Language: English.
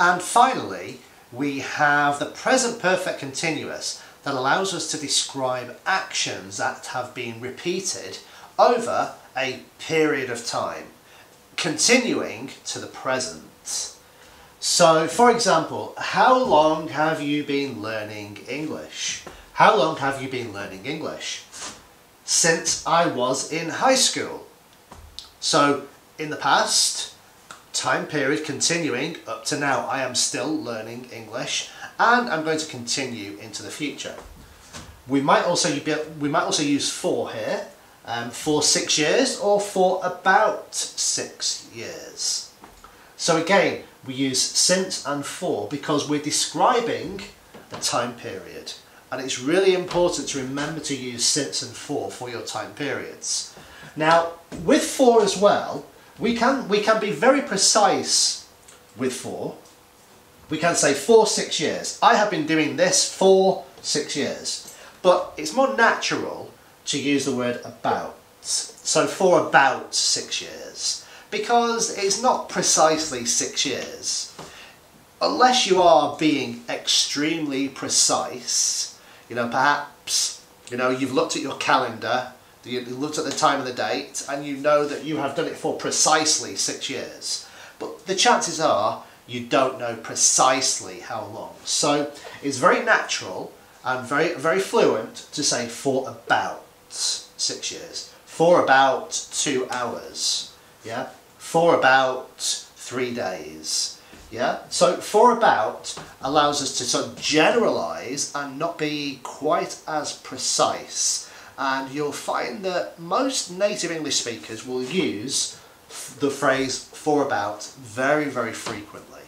And finally, we have the present perfect continuous that allows us to describe actions that have been repeated over a period of time, continuing to the present. So, for example, how long have you been learning English? How long have you been learning English? Since I was in high school. So, in the past, time period continuing up to now, I am still learning English and I'm going to continue into the future. We might also use for here, for 6 years or for about 6 years. So again, we use since and for because we're describing a time period, and it's really important to remember to use since and for your time periods. Now, with for as well, we can be very precise with for. We can say for 6 years. I have been doing this for 6 years. But it's more natural to use the word about. So for about 6 years. Because it's not precisely 6 years. Unless you are being extremely precise, perhaps, you've looked at your calendar, you've looked at the time and the date, and you know that you have done it for precisely 6 years. But the chances are you don't know precisely how long. So it's very natural and very, very fluent to say for about 6 years. For about 2 hours. Yeah? For about 3 days. Yeah? So for about allows us to sort of generalise and not be quite as precise. And you'll find that most native English speakers will use the phrase for about very, very frequently.